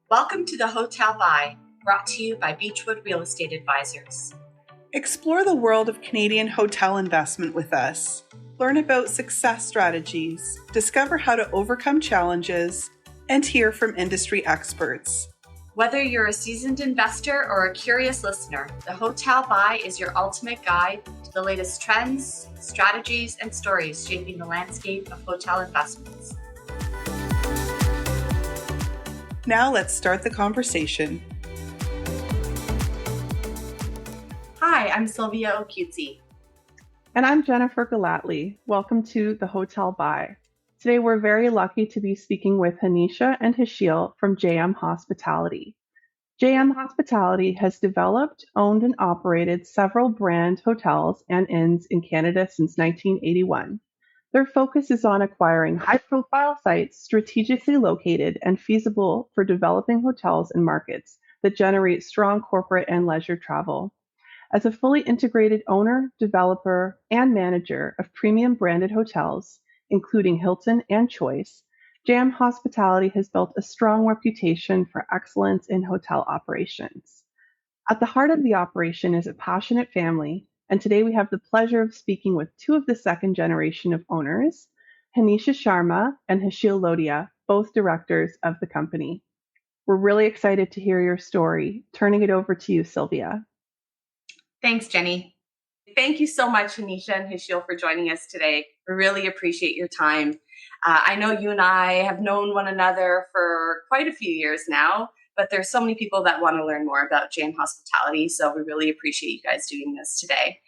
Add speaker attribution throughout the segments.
Speaker 1: Welcome to the Hotel Buy, brought to you by Beechwood Real Estate Advisors.
Speaker 2: Explore the world of Canadian hotel investment with us. Learn about success strategies, discover how to overcome challenges, and hear from industry experts.
Speaker 1: Whether you're a seasoned investor or a curious listener, the Hotel Buy is your ultimate guide to the latest trends, strategies, and stories shaping the landscape of hotel investments.
Speaker 2: Now let's start the conversation.
Speaker 1: Hi, I'm Sylvia Occhiuzzi.
Speaker 3: And I'm Jennifer Galatly. Welcome to the Hotel Buy. Today we're very lucky to be speaking with Hanisha and Hasheel from JM Hospitality. JM Hospitality has developed, owned, and operated several brand hotels and inns in Canada since 1981. Their focus is on acquiring high-profile sites strategically located and feasible for developing hotels and markets that generate strong corporate and leisure travel. As a fully integrated owner, developer, and manager of premium branded hotels, including Hilton and Choice, JM Hospitality has built a strong reputation for excellence in hotel operations. At the heart of the operation is a passionate family, and today we have the pleasure of speaking with two of the second generation of owners, Hanish Sharma and Hasheel Lodhia, both directors of the company. We're really excited to hear your story. Turning it over to you, Sylvia.
Speaker 1: Thanks, Jenny. Thank you so much, Hanisha and Hasheel, for joining us today. We really appreciate your time. I know you and I have known one another for quite a few years now, but there's so many people that want to learn more about JM Hospitality, so we really appreciate you guys doing this today.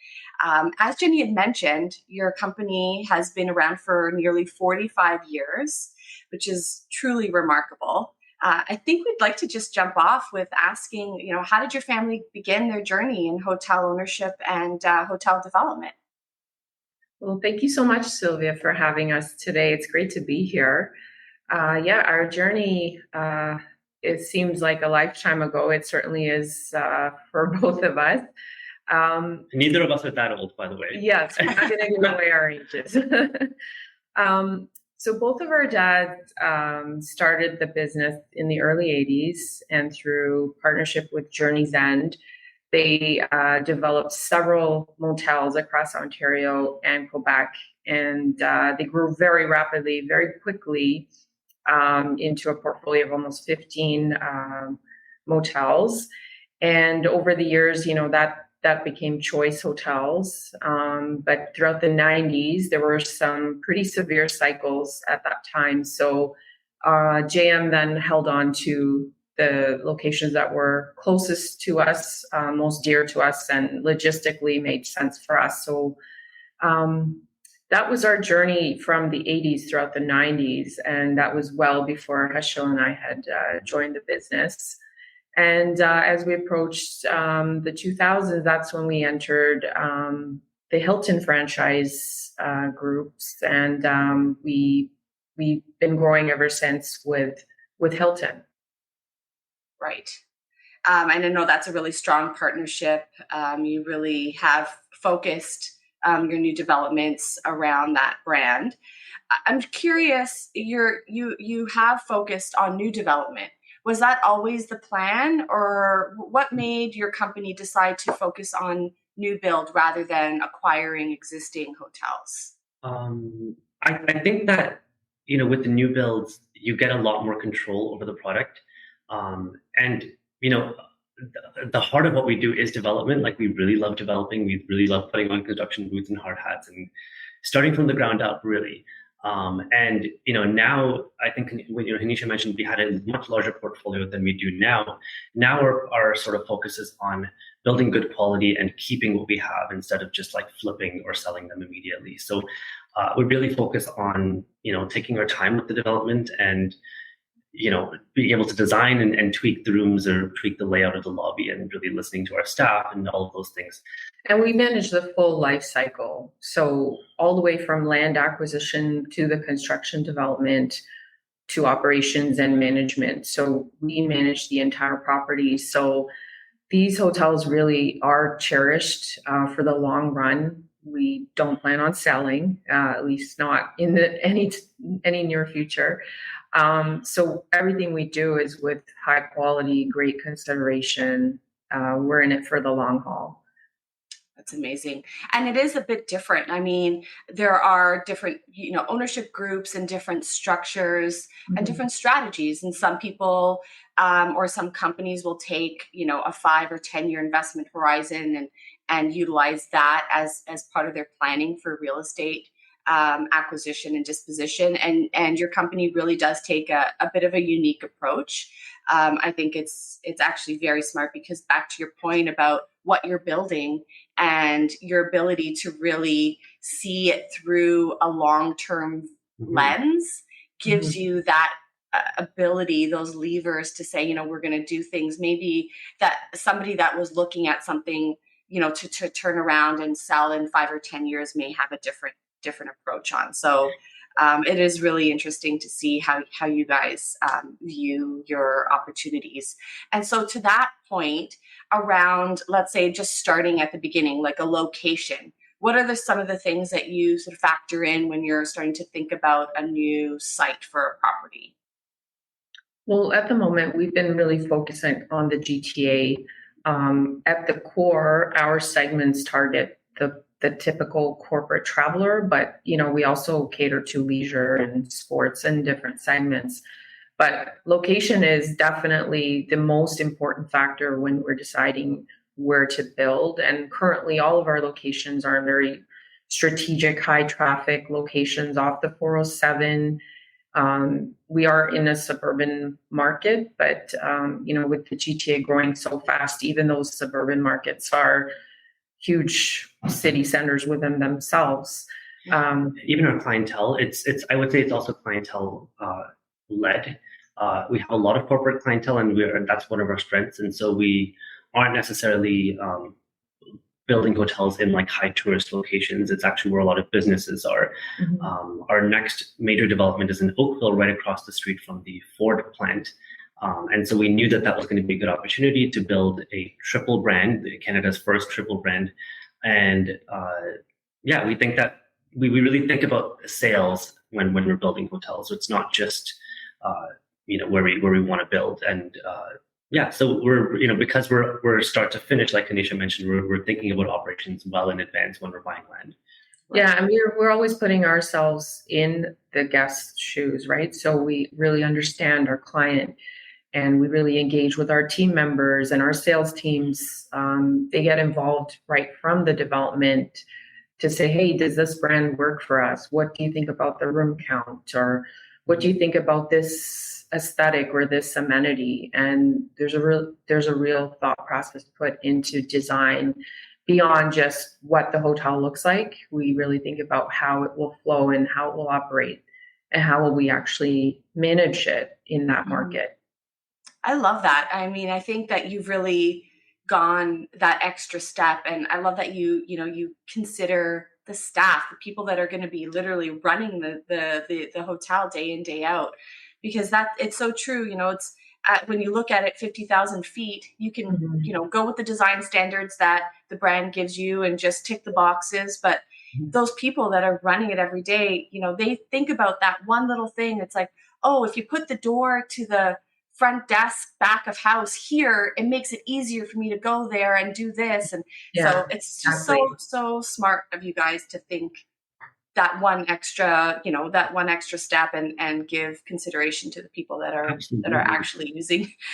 Speaker 1: As Jenny had mentioned, your company has been around for nearly 45 years, which is truly remarkable. I think we'd like to just jump off with asking, how did your family begin their journey in hotel ownership and hotel development?
Speaker 4: Well, thank you so much, Sylvia, for having us today. It's great to be here. Our journey, it seems like a lifetime ago. It certainly is for both of us.
Speaker 5: Neither of us are that old, by the way.
Speaker 4: Yes, we're not going to give away our ages. So both of our dads started the business in the early 80s, and through partnership with Journey's End, they developed several motels across Ontario and Quebec, and they grew very rapidly, very quickly into a portfolio of almost 15 motels. And over the years, that became Choice Hotels. But throughout the 90s, there were some pretty severe cycles at that time. So JM then held on to the locations that were closest to us, most dear to us, and logistically made sense for us. So that was our journey from the 80s throughout the 90s. And that was well before Hasheel and I had joined the business. And as we approached the 2000s, that's when we entered the Hilton franchise groups, and we've been growing ever since with Hilton.
Speaker 1: Right. And I know that's a really strong partnership. You really have focused your new developments around that brand. I'm curious, you have focused on new development. Was that always the plan, or what made your company decide to focus on new build rather than acquiring existing hotels?
Speaker 5: I think that, with the new builds, you get a lot more control over the product. And the heart of what we do is development. Like, we really love developing. We really love putting on construction boots and hard hats and starting from the ground up, really. And now I think Hanisha mentioned we had a much larger portfolio than we do now. Now our sort of focus is on building good quality and keeping what we have instead of just like flipping or selling them immediately. So we really focus on taking our time with the development and being able to design and tweak the rooms or tweak the layout of the lobby, and really listening to our staff and all of those things.
Speaker 4: And we manage the full life cycle. So all the way from land acquisition to the construction development to operations and management. So we manage the entire property. So these hotels really are cherished for the long run. We don't plan on selling, at least not in any near future. So everything we do is with high quality, great consideration. We're in it for the long haul.
Speaker 1: That's amazing. And it is a bit different. I mean, there are different, ownership groups and different structures and different strategies. And some people or some companies will take, a 5 or 10-year investment horizon and utilize that as part of their planning for real estate acquisition and disposition. And your company really does take a bit of a unique approach. I think it's actually very smart because back to your point about what you're building and your ability to really see it through a long-term lens gives you that ability, those levers to say, we're going to do things maybe that somebody that was looking at something, to turn around and sell in 5 or 10 years may have a different approach on. So it is really interesting to see how you guys view your opportunities. And so to that point around, let's say, just starting at the beginning, like a location, what are some of the things that you sort of factor in when you're starting to think about a new site for a property?
Speaker 4: Well, at the moment, we've been really focusing on the GTA. At the core, our segments target the typical corporate traveler, but we also cater to leisure and sports and different segments. But location is definitely the most important factor when we're deciding where to build. And currently, all of our locations are in very strategic, high traffic locations off the 407. We are in a suburban market, but with the GTA growing so fast, even those suburban markets are huge city centers within themselves.
Speaker 5: Even our clientele, it's I would say it's also clientele led. We have a lot of corporate clientele, and that's one of our strengths. And so we aren't necessarily building hotels in like high tourist locations. It's actually where a lot of businesses are. Our next major development is in Oakville, right across the street from the Ford plant. And so we knew that was going to be a good opportunity to build a triple brand, Canada's first triple brand. And we think that we really think about sales when we're building hotels. So it's not just where we want to build. And so we're because we're start to finish, like Hanisha mentioned, we're thinking about operations well in advance when we're buying land.
Speaker 4: Yeah, and we're always putting ourselves in the guest's shoes, right? So we really understand our client. And we really engage with our team members and our sales teams. They get involved right from the development to say, hey, does this brand work for us? What do you think about the room count? Or what do you think about this aesthetic or this amenity? And there's a real thought process put into design beyond just what the hotel looks like. We really think about how it will flow and how it will operate and how will we actually manage it in that market.
Speaker 1: I love that. I mean, I think that you've really gone that extra step, and I love that you consider the staff, the people that are going to be literally running the hotel day in, day out, because it's so true. It's when you look at it, 50,000 feet, you can go with the design standards that the brand gives you and just tick the boxes, but those people that are running it every day, they think about that one little thing. It's like, oh, if you put the door to the front desk back of house here, it makes it easier for me to go there and do this. And so it's just so smart of you guys to think that one extra step and give consideration to the people that are actually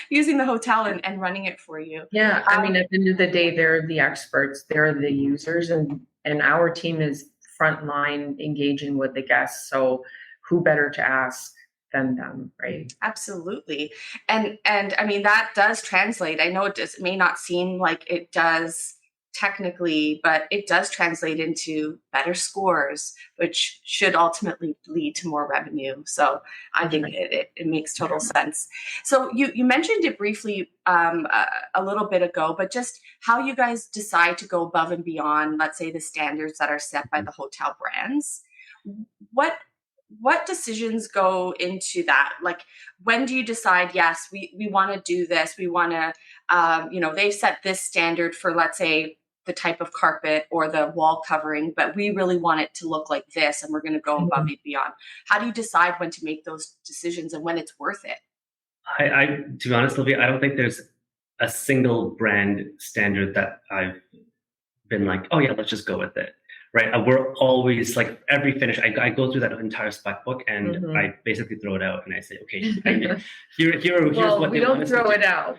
Speaker 1: using the hotel and running it for you.
Speaker 4: Yeah, I mean, at the end of the day, they're the experts, they're the users, and our team is frontline engaging with the guests. So who better to ask than them, right?
Speaker 1: Absolutely. And I mean, that does translate. I know it may not seem like it does technically, but it does translate into better scores, which should ultimately lead to more revenue. So I think it makes total sense. So you mentioned it briefly a little bit ago, but just how you guys decide to go above and beyond, let's say, the standards that are set by the hotel brands. What decisions go into that? Like, when do you decide, yes, we want to do this. We want to, they've set this standard for, let's say, the type of carpet or the wall covering, but we really want it to look like this, and we're going to go above and beyond. How do you decide when to make those decisions and when it's worth it?
Speaker 5: To be honest, Sylvia, I don't think there's a single brand standard that I've been like, oh yeah, let's just go with it. Right. We're always like every finish. I go through that entire spec book and I basically throw it out and I say, okay, here's
Speaker 4: well,
Speaker 5: what
Speaker 4: we don't throw it out.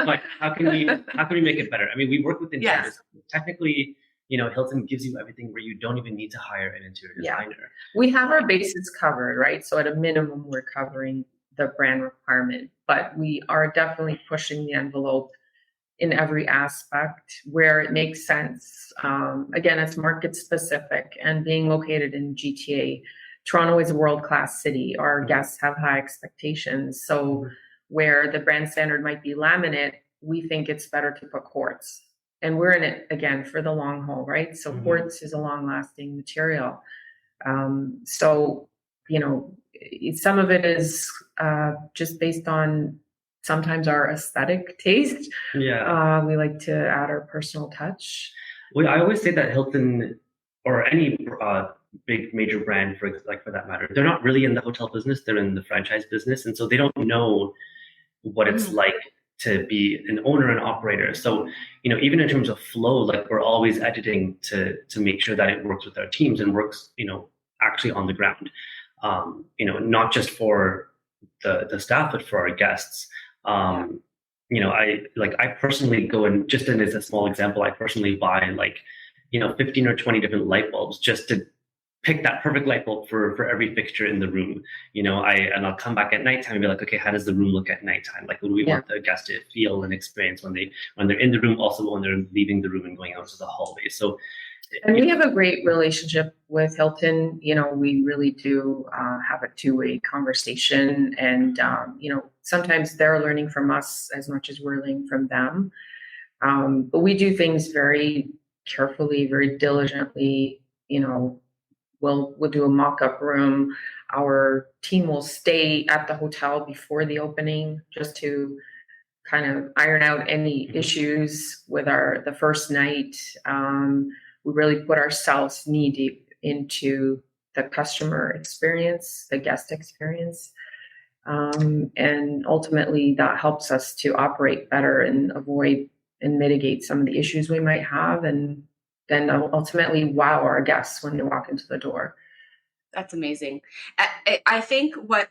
Speaker 5: Like, how can we make it better? I mean, we work with interiors. Yes. Technically, Hilton gives you everything where you don't even need to hire an interior designer.
Speaker 4: We have our bases covered, right? So at a minimum, we're covering the brand requirement, but we are definitely pushing the envelope in every aspect where it makes sense. Again, it's market specific, and being located in GTA, Toronto is a world-class city. Our guests have high expectations. So where the brand standard might be laminate, we think it's better to put quartz. And we're in it, again, for the long haul, right? So quartz is a long-lasting material. So, some of it is just based on sometimes our aesthetic taste.
Speaker 5: Yeah.
Speaker 4: We like to add our personal touch.
Speaker 5: Well, I always say that Hilton or any big major brand, for that matter, they're not really in the hotel business. They're in the franchise business. And so they don't know what it's like to be an owner and operator. So, even in terms of flow, like we're always editing to make sure that it works with our teams and works, actually on the ground. Not just for the staff, but for our guests. I personally go and just as a small example, I personally buy 15 or 20 different light bulbs just to pick that perfect light bulb for every fixture in the room. I'll come back at nighttime and be like, okay, how does the room look at nighttime? Like, what do we want the guests to feel and experience when they're in the room, also when they're leaving the room and going out to the hallway. So,
Speaker 4: and we have a great relationship with Hilton. We really do have a two-way conversation, and sometimes they're learning from us as much as we're learning from them. But we do things very carefully, very diligently. We'll do a mock-up room. Our team will stay at the hotel before the opening just to kind of iron out any issues with the first night. We really put ourselves knee deep into the customer experience, the guest experience. And ultimately that helps us to operate better and avoid and mitigate some of the issues we might have. And then ultimately wow our guests when they walk into the door.
Speaker 1: That's amazing. I think what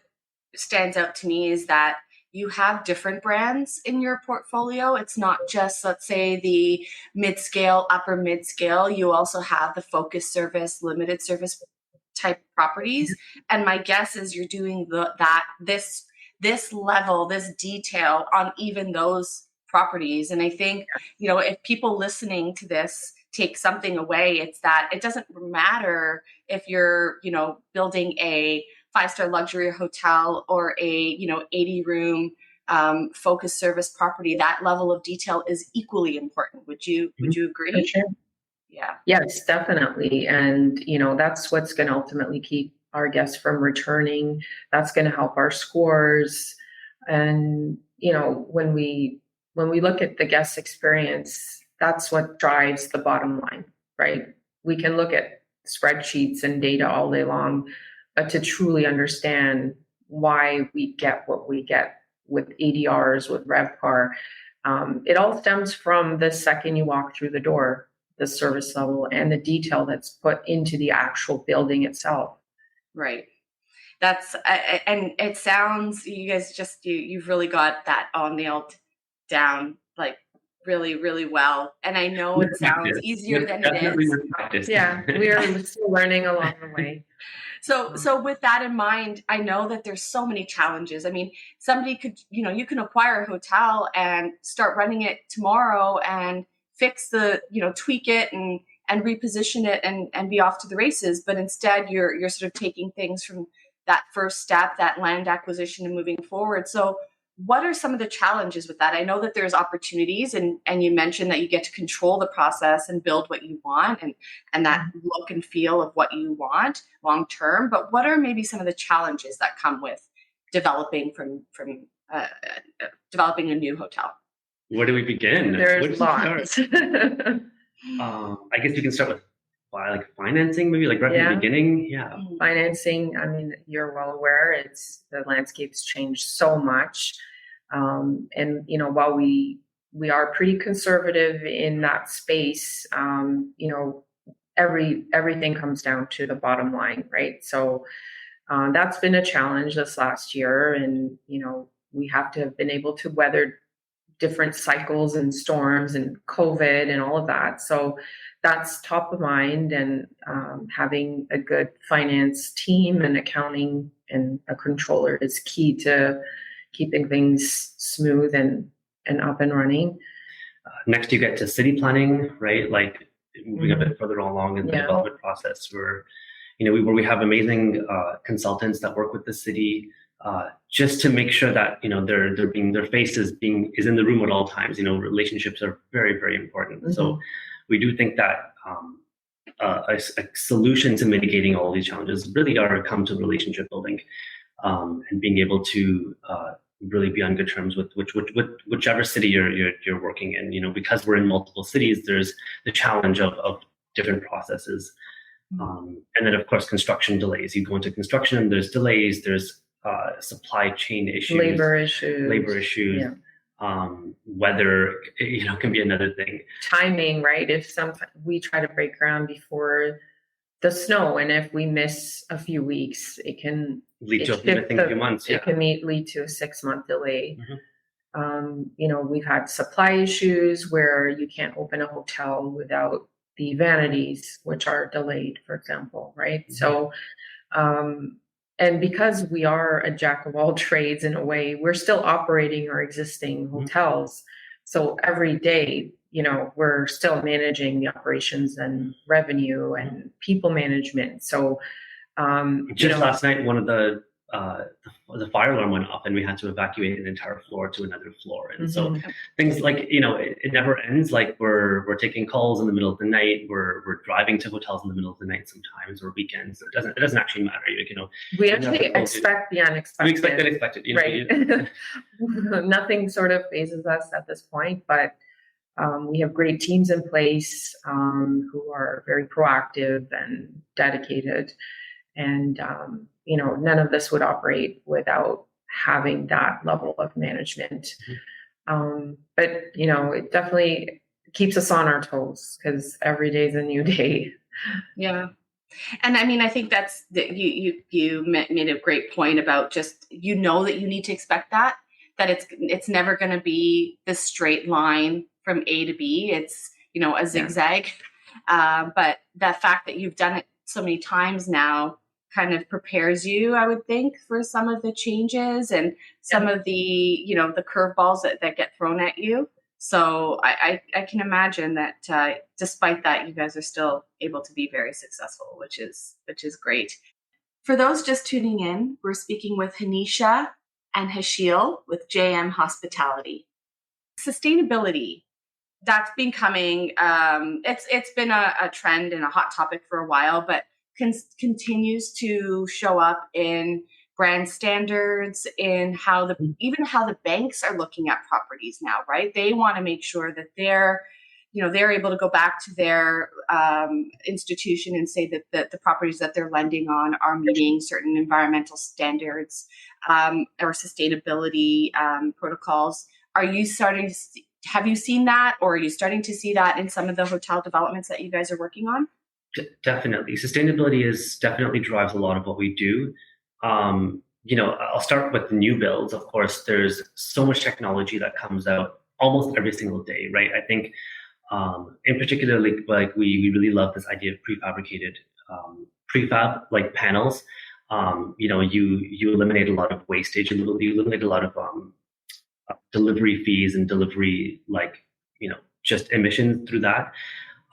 Speaker 1: stands out to me is that you have different brands in your portfolio. It's not just, let's say, the mid-scale, upper mid-scale. You also have the focus service, limited service type properties. And my guess is you're doing this level, this detail on even those properties. And I think, if people listening to this take something away, it's that it doesn't matter if you're, building a 5-star luxury hotel or a 80-room focus service property. That level of detail is equally important. Would you agree?
Speaker 4: Sure.
Speaker 1: Yeah.
Speaker 4: Yes, definitely. And that's what's going to ultimately keep our guests from returning. That's going to help our scores. And when we look at the guest experience, that's what drives the bottom line, right? We can look at spreadsheets and data all day long, but to truly understand why we get what we get with ADRs, with RevPAR, it all stems from the second you walk through the door, the service level and the detail that's put into the actual building itself.
Speaker 1: Right. And it sounds, you guys you've really got that all nailed down, like really, really well. And I know it sounds easier than it is.
Speaker 4: Yeah, we are still learning along the way.
Speaker 1: So with that in mind, I know that there's so many challenges. I mean, somebody could, you can acquire a hotel and start running it tomorrow and fix tweak it and reposition it and be off to the races. But instead you're sort of taking things from that first step, that land acquisition, and moving forward. So what are some of the challenges with that? I know that there's opportunities, and you mentioned that you get to control the process and build what you want and that look and feel of what you want long term. But what are maybe some of the challenges that come with developing developing a new hotel?
Speaker 5: Where do we begin? Where
Speaker 4: There's
Speaker 5: do we start?
Speaker 4: lots.
Speaker 5: I guess we can start with like financing, maybe like right from the beginning. Yeah.
Speaker 4: Financing, I mean, you're well aware, the landscape's changed so much. And, while we are pretty conservative in that space, everything comes down to the bottom line, right? So that's been a challenge this last year. And, we have to have been able to weather different cycles and storms and COVID and all of that. So that's top of mind, and having a good finance team and accounting and a controller is key to keeping things smooth and up and running.
Speaker 5: Next, you get to city planning, right? Like moving a bit further along in the development process, where we have amazing consultants that work with the city. Just to make sure that their face is in the room at all times. Relationships are very, very important. So we do think that a solution to mitigating all these challenges really come to relationship building, and being able to really be on good terms with whichever city you're working in. Because we're in multiple cities, there's the challenge of different processes, and then of course construction delays. You go into construction, there's delays, there's supply chain issues, labor issues, weather, can be another thing.
Speaker 4: Timing, right? If we try to break ground before the snow, and if we miss a few weeks, it can
Speaker 5: lead to a few months.
Speaker 4: It can lead to a 6-month delay. We've had supply issues where you can't open a hotel without the vanities, which are delayed, for example, right? So, and because we are a jack of all trades in a way, we're still operating our existing hotels. So every day, we're still managing the operations and revenue and people management. So
Speaker 5: last night, one of the fire alarm went off, and we had to evacuate an entire floor to another floor. And so things like, it never ends. Like we're taking calls in the middle of the night. We're driving to hotels in the middle of the night sometimes, or weekends. It doesn't actually matter.
Speaker 4: We actually expect the unexpected.
Speaker 5: We expect the unexpected,
Speaker 4: right? Nothing sort of phases us at this point, but we have great teams in place who are very proactive and dedicated. And, none of this would operate without having that level of management. But, it definitely keeps us on our toes, because every day is a new day.
Speaker 1: Yeah. And I mean, I think that's you made a great point about just, that you need to expect that it's never going to be this straight line from A to B. It's, a zigzag. But the fact that you've done it so many times now kind of prepares you, I would think, for some of the changes and some of the, the curveballs that get thrown at you. So I can imagine that despite that, you guys are still able to be very successful, which is great. For those just tuning in, we're speaking with Hanisha and Hasheel with JM Hospitality. Sustainability, that's been coming. It's been a trend and a hot topic for a while, but continues to show up in brand standards, in how the banks are looking at properties now, right? They want to make sure that they're able to go back to their institution and say that the properties that they're lending on are meeting certain environmental standards or sustainability protocols. Are you starting to have you seen that, or are you starting to see that in some of the hotel developments that you guys are working on?
Speaker 5: Definitely. Sustainability definitely drives a lot of what we do. I'll start with the new builds. Of course, there's so much technology that comes out almost every single day, right? I think, in particular, like we really love this idea of prefabricated prefab, like panels. You eliminate a lot of wastage, you eliminate a lot of delivery fees and delivery, just emissions through that.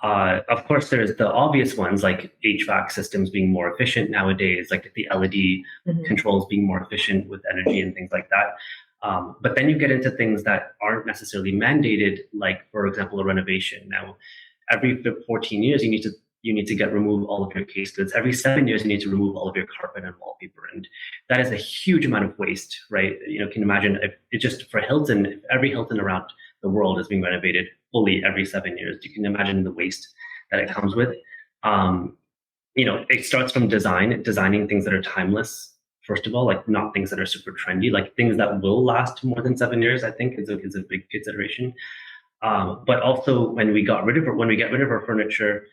Speaker 5: Of course, there's the obvious ones like HVAC systems being more efficient nowadays, like the LED controls being more efficient with energy and things like that. But then you get into things that aren't necessarily mandated, like, for example, a renovation. Now, every 14 years, you need to remove all of your case goods. Every 7 years, you need to remove all of your carpet and wallpaper. And that is a huge amount of waste, right? You can imagine if just for Hilton, if every Hilton around the world is being renovated fully every 7 years. You can imagine the waste that it comes with. It starts from designing things that are timeless. First of all, like not things that are super trendy, like things that will last more than 7 years, I think is a big consideration. But also when we get rid of our furniture,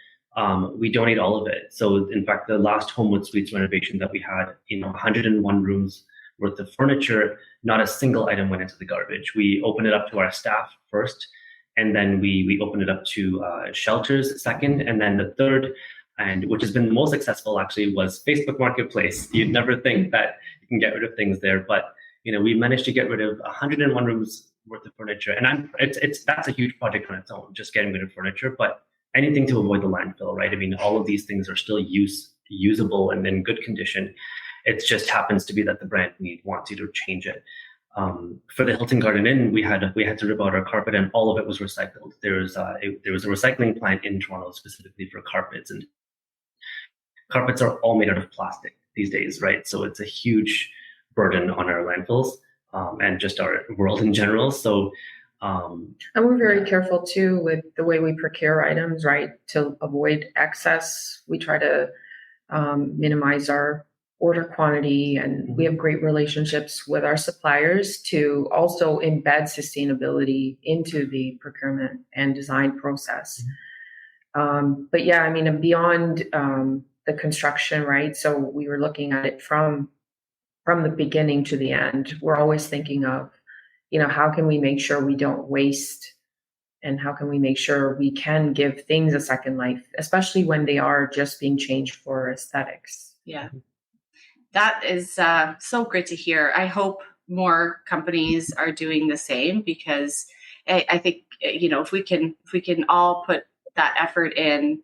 Speaker 5: we donate all of it. So in fact, the last Homewood Suites renovation that we had, 101 rooms worth of furniture, not a single item went into the garbage. We opened it up to our staff first, and then we opened it up to shelters second, and then the third, and which has been the most successful actually, was Facebook Marketplace. You'd never think that you can get rid of things there, but we managed to get rid of 101 rooms worth of furniture, and that's a huge project on its own, just getting rid of furniture. But anything to avoid the landfill, right? I mean, all of these things are still usable and in good condition. It just happens to be that the brand wants you to change it. For the Hilton Garden Inn, we had to rip out our carpet, and all of it was recycled. There was a recycling plant in Toronto specifically for carpets, and carpets are all made out of plastic these days, right? So it's a huge burden on our landfills and just our world in general. So,
Speaker 4: and we're very careful too with the way we procure items, right? To avoid excess, we try to minimize our order quantity, and we have great relationships with our suppliers to also embed sustainability into the procurement and design process. But yeah, I mean, beyond the construction, right? So we were looking at it from the beginning to the end. We're always thinking of, how can we make sure we don't waste, and how can we make sure we can give things a second life, especially when they are just being changed for aesthetics.
Speaker 1: Yeah. That is so great to hear. I hope more companies are doing the same, because I think, if we can all put that effort in,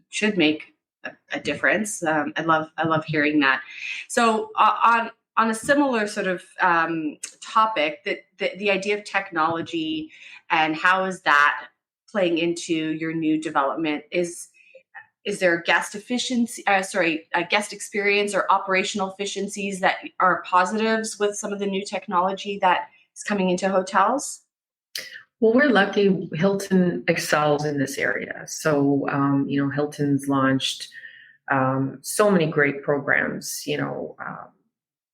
Speaker 1: should make a difference. I love hearing that. So on a similar sort of topic, that the idea of technology and how is that playing into your new development, is there a guest experience or operational efficiencies that are positives with some of the new technology that is coming into hotels?
Speaker 4: Well, we're lucky. Hilton excels in this area. So, Hilton's launched so many great programs,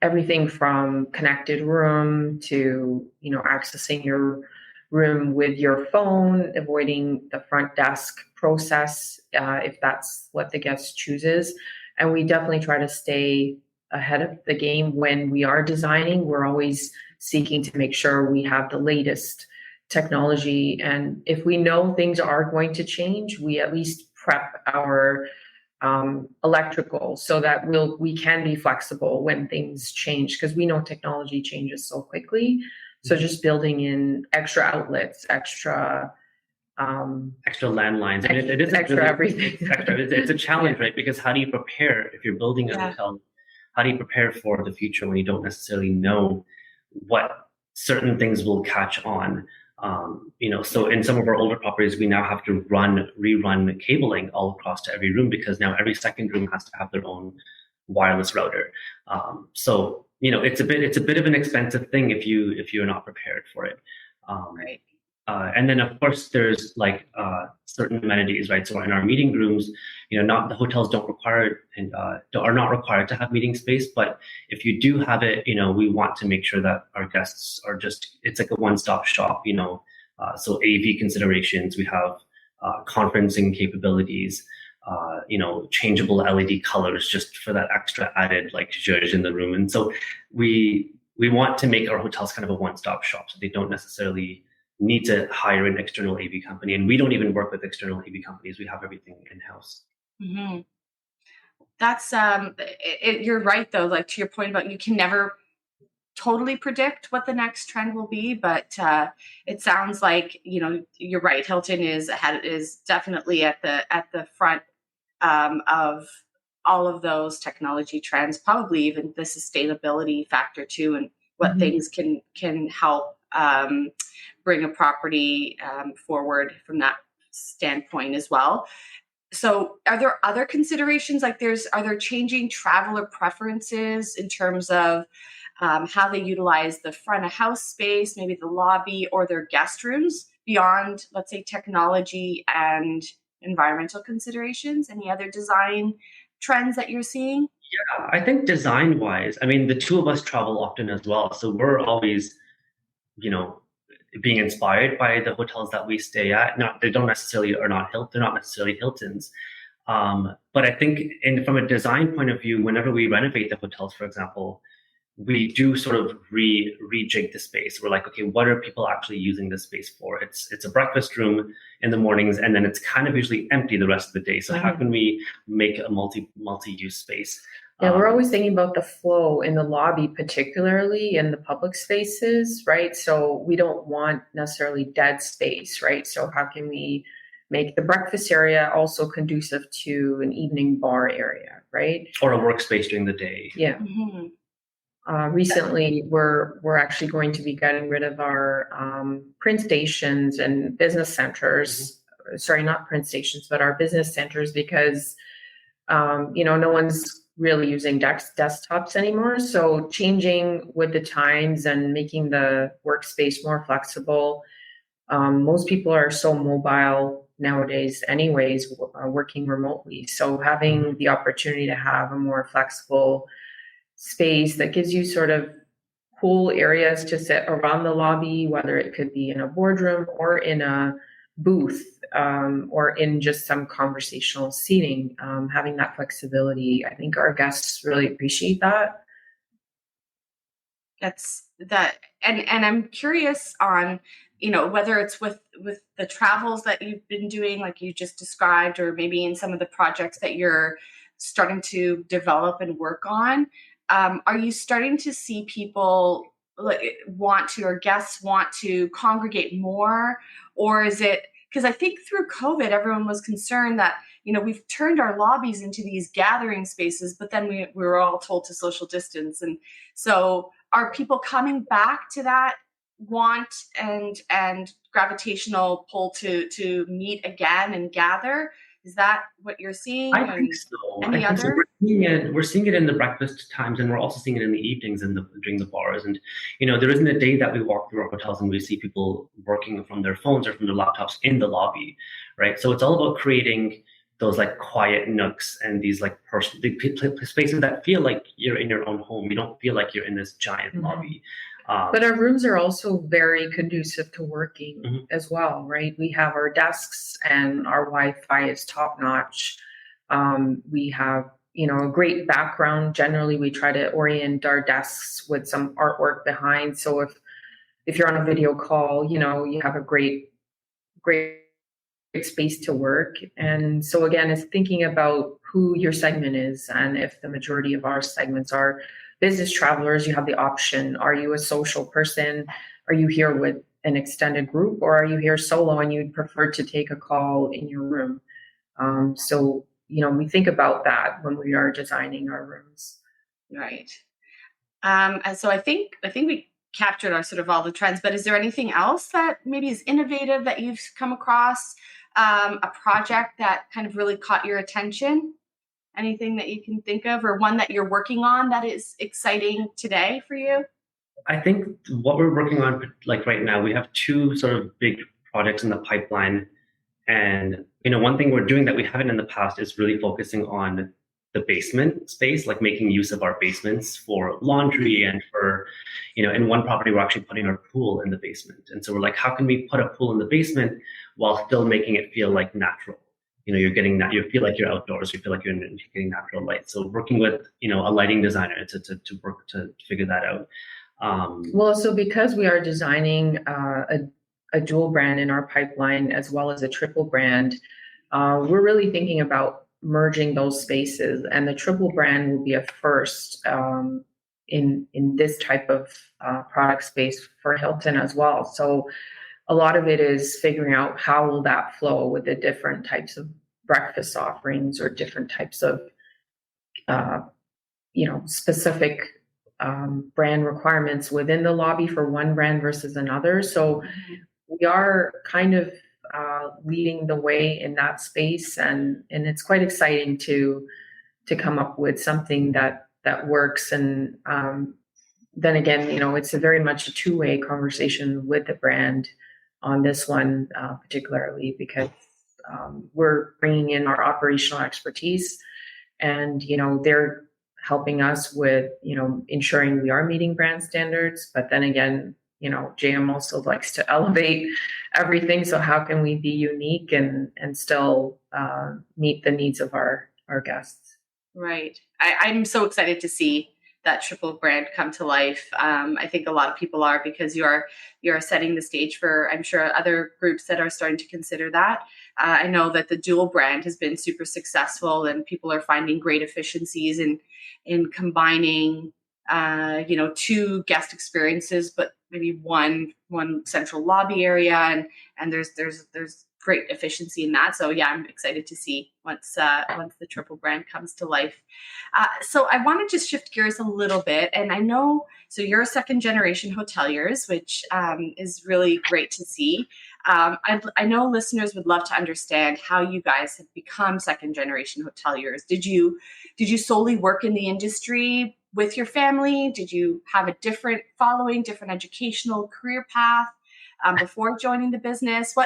Speaker 4: everything from connected room to, accessing your room with your phone, avoiding the front desk process if that's what the guest chooses. And we definitely try to stay ahead of the game when we are designing. We're always seeking to make sure we have the latest technology. And if we know things are going to change, we at least prep our electrical so that we can be flexible when things change, because we know technology changes so quickly. So just building in extra outlets, extra
Speaker 5: landlines. It is
Speaker 4: extra everything.
Speaker 5: It's a challenge, right? Because how do you prepare if you're building a hotel? How do you prepare for the future when you don't necessarily know what certain things will catch on? So in some of our older properties, we now have to rerun cabling all across to every room, because now every second room has to have their own wireless router. So it's a bit of an expensive thing if you're not prepared for it.
Speaker 1: Right.
Speaker 5: And then of course there's like certain amenities, right? So in our meeting rooms, not the hotels don't require and are not required to have meeting space, but if you do have it, we want to make sure that our guests are it's like a one-stop shop. So AV considerations, we have conferencing capabilities, changeable LED colors just for that extra added like zhuzh in the room. And so we want to make our hotels kind of a one-stop shop, so they don't necessarily need to hire an external AV company. And we don't even work with external AV companies. We have everything in-house.
Speaker 1: Mm-hmm. That's you're right though, like to your point about you can never totally predict what the next trend will be, but it sounds like you're right. Hilton is definitely at the front of all of those technology trends, probably even the sustainability factor too, and what things can help bring a property forward from that standpoint as well. So are there other considerations, like are there changing traveler preferences in terms of how they utilize the front of house space, maybe the lobby or their guest rooms beyond, let's say, technology and environmental considerations? Any other design trends that you're seeing?
Speaker 5: Yeah, I think design wise, I mean, the two of us travel often as well. So we're always, you know, being inspired by the hotels that we stay at. Not they don't necessarily are not Hilton, they're not necessarily Hiltons. But I think from a design point of view, whenever we renovate the hotels, for example, we do sort of rejig the space. We're like, okay, what are people actually using this space for? It's a breakfast room in the mornings, and then it's kind of usually empty the rest of the day. So how can we make a multi-use space?
Speaker 4: Yeah, we're always thinking about the flow in the lobby, particularly in the public spaces, right? So we don't want necessarily dead space, right? So how can we make the breakfast area also conducive to an evening bar area, right?
Speaker 5: Or a workspace during the day.
Speaker 4: Yeah. Recently, we're actually going to be getting rid of our print stations and business centers. Sorry, not print stations, but our business centers, because no one's really using desktops anymore. So changing with the times and making the workspace more flexible. Most people are so mobile nowadays anyways, working remotely. So having the opportunity to have a more flexible space that gives you sort of cool areas to sit around the lobby, whether it could be in a boardroom or in a booth, or in just some conversational seating, having that flexibility. I think our guests really appreciate that.
Speaker 1: That's that. And I'm curious on, whether it's with the travels that you've been doing, like you just described, or maybe in some of the projects that you're starting to develop and work on. Are you starting to see people or guests want to congregate more? Or is it, because I think through COVID, everyone was concerned that, we've turned our lobbies into these gathering spaces, but then we were all told to social distance. And so are people coming back to that want and gravitational pull to meet again and gather? Is that what you're seeing?
Speaker 5: I think so.
Speaker 1: Any
Speaker 5: I think so.
Speaker 1: other?
Speaker 5: We're seeing it in the breakfast times, and we're also seeing it in the evenings and during the bars. And there isn't a day that we walk through our hotels and we see people working from their phones or from their laptops in the lobby, right? So it's all about creating those like quiet nooks and these like spaces that feel like you're in your own home. You don't feel like you're in this giant lobby.
Speaker 4: But our rooms are also very conducive to working as well, right? We have our desks and our Wi-Fi is top notch. We have, a great background. Generally, we try to orient our desks with some artwork behind. So if you're on a video call, you have a great space to work. And so again, it's thinking about who your segment is. And if the majority of our segments are business travelers, you have the option. Are you a social person? Are you here with an extended group, or are you here solo and you'd prefer to take a call in your room? So we think about that when we are designing our rooms.
Speaker 1: Right. And so I think we captured our sort of all the trends, but is there anything else that maybe is innovative that you've come across, a project that kind of really caught your attention? Anything that you can think of, or one that you're working on that is exciting today for you?
Speaker 5: I think what we're working on, like right now, we have two sort of big projects in the pipeline. And, one thing we're doing that we haven't in the past is really focusing on the basement space, like making use of our basements for laundry and for, in one property, we're actually putting our pool in the basement. And so we're like, how can we put a pool in the basement while still making it feel like natural? You're getting that, you feel like you're outdoors, you feel like you're getting natural light. So working with, a lighting designer to work to figure that out.
Speaker 4: Well, so because we are designing a dual brand in our pipeline as well as a triple brand, we're really thinking about merging those spaces, and the triple brand will be a first in this type of product space for Hilton as well. So a lot of it is figuring out how will that flow with the different types of breakfast offerings or different types of specific brand requirements within the lobby for one brand versus another. So we are kind of leading the way in that space, and it's quite exciting to come up with something that works and then again, it's a very much a two-way conversation with the brand on this one, particularly because we're bringing in our operational expertise, and they're helping us with ensuring we are meeting brand standards. But then again, JM also likes to elevate everything. So how can we be unique and still meet the needs of our guests?
Speaker 1: Right. I'm so excited to see that triple brand come to life. I think a lot of people are, because you're setting the stage for, I'm sure, other groups that are starting to consider that. I know that the dual brand has been super successful, and people are finding great efficiencies in combining, two guest experiences, but maybe one central lobby area, and there's great efficiency in that. So yeah, I'm excited to see once the triple brand comes to life. So I want to just shift gears a little bit, and I know, so you're second generation hoteliers, which is really great to see. I know listeners would love to understand how you guys have become second generation hoteliers. Did you solely work in the industry with your family? Did you have a different educational career path before joining the business?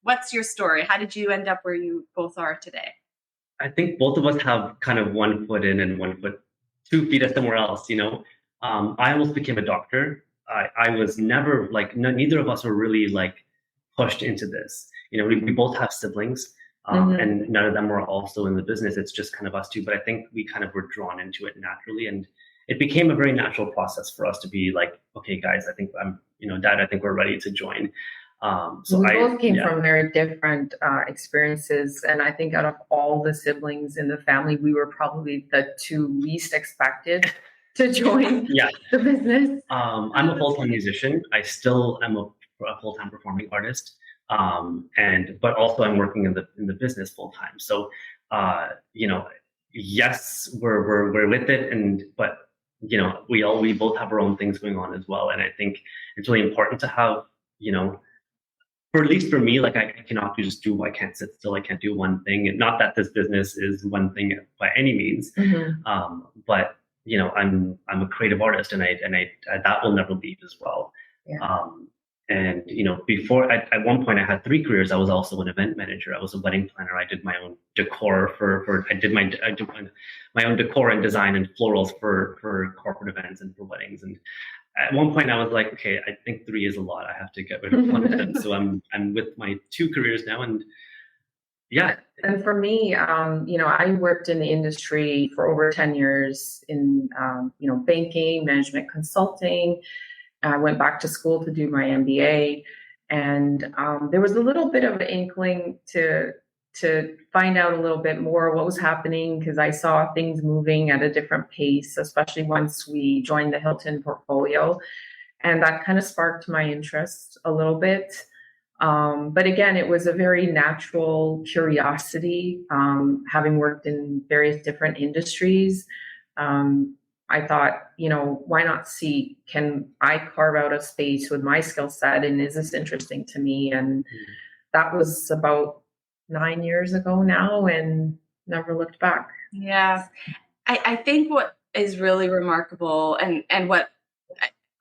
Speaker 1: What's your story? How did you end up where you both are today?
Speaker 5: I think both of us have kind of 1 foot in and 2 feet somewhere else. I almost became a doctor. I was never neither of us were really pushed into this. We both have siblings, and none of them were also in the business. It's just kind of us two. But I think we kind of were drawn into it naturally, and it became a very natural process for us to be like, okay, guys, I think Dad, I think we're ready to join.
Speaker 4: So we both came from very different experiences, and I think out of all the siblings in the family, we were probably the two least expected to join the business.
Speaker 5: I'm a full-time musician. I still am a full-time performing artist, but also I'm working in the business full-time. So yes, we're with it, but we both have our own things going on as well, and I think it's really important to have for at least for me, I cannot just I can't sit still. I can't do one thing. And not that this business is one thing by any means, but I'm a creative artist, and I that will never leave as well.
Speaker 4: Yeah.
Speaker 5: And before at one point I had 3 careers. I was also an event manager. I was a wedding planner. I did my own decor I did my own decor and design and florals for corporate events and for weddings. And at one point I was like, okay, I think 3 is a lot. I have to get rid of one of them. So I'm with my 2 careers now, and yeah.
Speaker 4: And for me, I worked in the industry for over 10 years in banking, management consulting. I went back to school to do my MBA, and there was a little bit of an inkling to find out a little bit more what was happening, because I saw things moving at a different pace, especially once we joined the Hilton portfolio, and that kind of sparked my interest a little bit. But again, it was a very natural curiosity, having worked in various different industries. I thought, why not see, can I carve out a space with my skill set, and is this interesting to me? And that was about 9 years ago now, and never looked back.
Speaker 1: Yeah. I think what is really remarkable, and what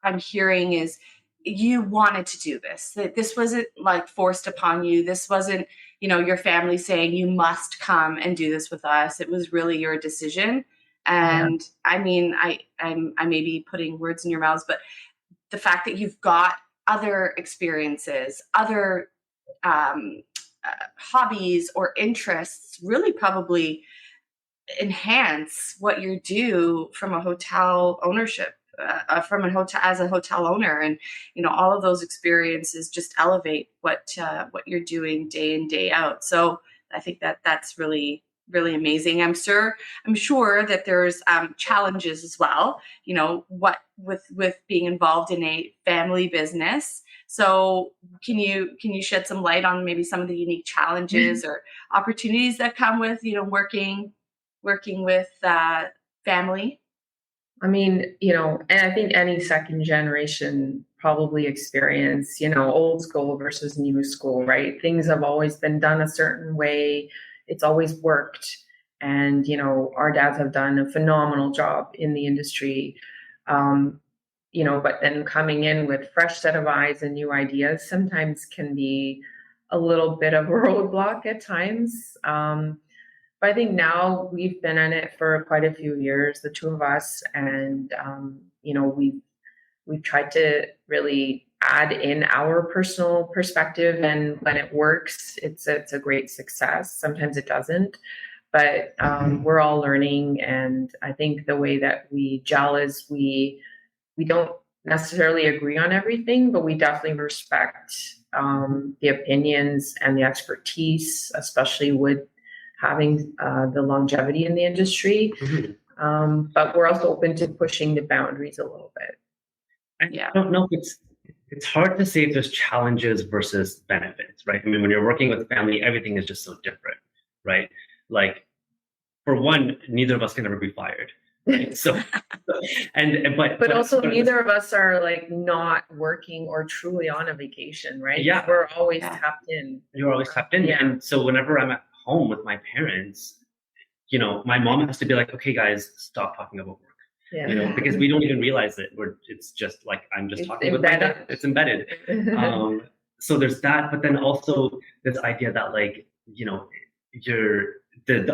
Speaker 1: I'm hearing, is you wanted to do this. That this wasn't forced upon you. This wasn't, your family saying you must come and do this with us. It was really your decision. And I mean, I may be putting words in your mouths, but the fact that you've got other experiences, other hobbies or interests really probably enhance what you do from a hotel ownership, as a hotel owner. And, all of those experiences just elevate what you're doing day in, day out. So I think that's really, really amazing. I'm sure that there's challenges as well, what with being involved in a family business. So can you shed some light on maybe some of the unique challenges or opportunities that come with, working with family?
Speaker 4: I mean, and I think any second generation probably experience, old school versus new school, right? Things have always been done a certain way. It's always worked. And, our dads have done a phenomenal job in the industry. but then coming in with fresh set of eyes and new ideas sometimes can be a little bit of a roadblock at times. But I think now we've been in it for quite a few years, the two of us, and we've tried to really add in our personal perspective, and when it works, it's a great success. Sometimes it doesn't, but we're all learning, and I think the way that we gel is we don't necessarily agree on everything, but we definitely respect the opinions and the expertise, especially with having the longevity in the industry. But we're also open to pushing the boundaries a little bit.
Speaker 5: I don't know if it's hard to say if there's challenges versus benefits, right? I mean, when you're working with family, everything is just so different, right? Like, for one, neither of us can ever be fired. Right? So, but
Speaker 4: also neither of us are like not working or truly on a vacation, right?
Speaker 5: Yeah,
Speaker 4: we're always tapped in.
Speaker 5: You're always tapped in, and so whenever I'm at home with my parents, my mom has to be like, "Okay, guys, stop talking about work." Because we don't even realize it. It's just like I'm just talking about my dad. It's embedded. So there's that, but then also this idea that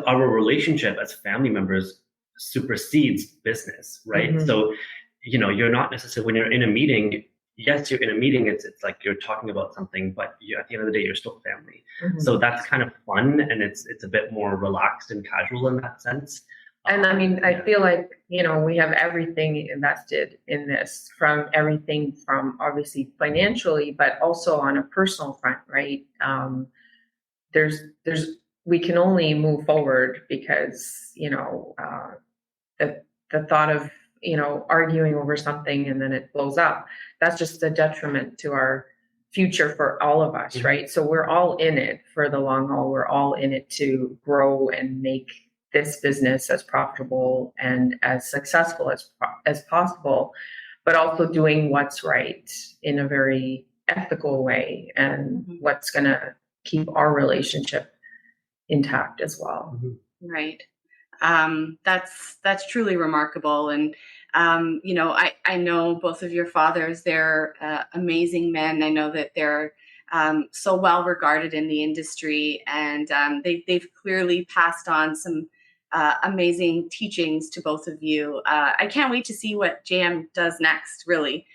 Speaker 5: our relationship as family members supersedes business, right? So you're not necessarily, when you're in a meeting, yes, you're in a meeting, it's like you're talking about something, but at the end of the day, you're still family. So that's kind of fun, and it's a bit more relaxed and casual in that sense.
Speaker 4: And I mean, I feel like, we have everything invested in this, from everything from obviously financially, but also on a personal front, right? We can only move forward because, the thought of, arguing over something and then it blows up, that's just a detriment to our future for all of us, right? So we're all in it for the long haul. We're all in it to grow and make this business as profitable and as successful as possible, but also doing what's right in a very ethical way, and what's going to keep our relationship intact as well.
Speaker 1: Right. That's truly remarkable. And, I know both of your fathers, they're amazing men. I know that they're so well regarded in the industry, and they've clearly passed on some amazing teachings to both of you. I can't wait to see what JM does next, really.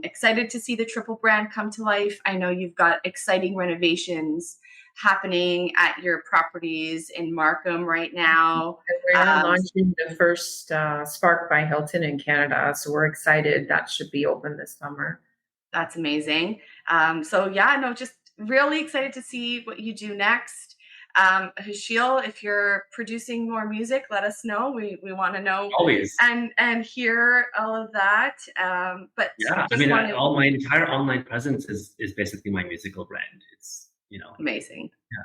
Speaker 1: Excited to see the triple brand come to life. I know you've got exciting renovations happening at your properties in Markham right now.
Speaker 4: We're launching the first Spark by Hilton in Canada, so we're excited. That should be open this summer.
Speaker 1: That's amazing. Just really excited to see what you do next. Hasheel, if you're producing more music, let us know. We want to know
Speaker 5: always
Speaker 1: and hear all of that. But
Speaker 5: yeah, I mean, all my entire online presence is basically my musical brand. It's
Speaker 1: amazing.
Speaker 5: Yeah,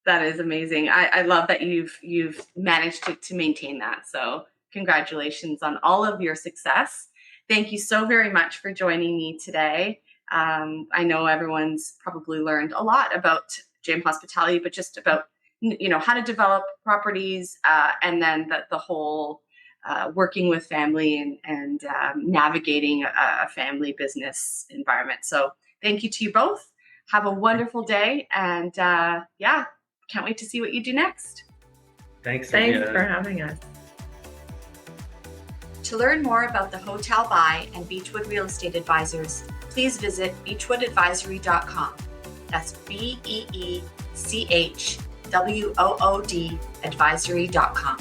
Speaker 1: that is amazing. I love that you've managed to maintain that. So congratulations on all of your success. Thank you so very much for joining me today. I know everyone's probably learned a lot about JM Hospitality, but just about how to develop properties, and then the whole working with family and navigating a family business environment. So thank you to you both. Have a wonderful day, and can't wait to see what you do next.
Speaker 5: Thanks
Speaker 4: for having us.
Speaker 6: To learn more about the Hotel By and Beechwood Real Estate Advisors, please visit beechwoodadvisory.com. That's BEECHWOOD advisory.com.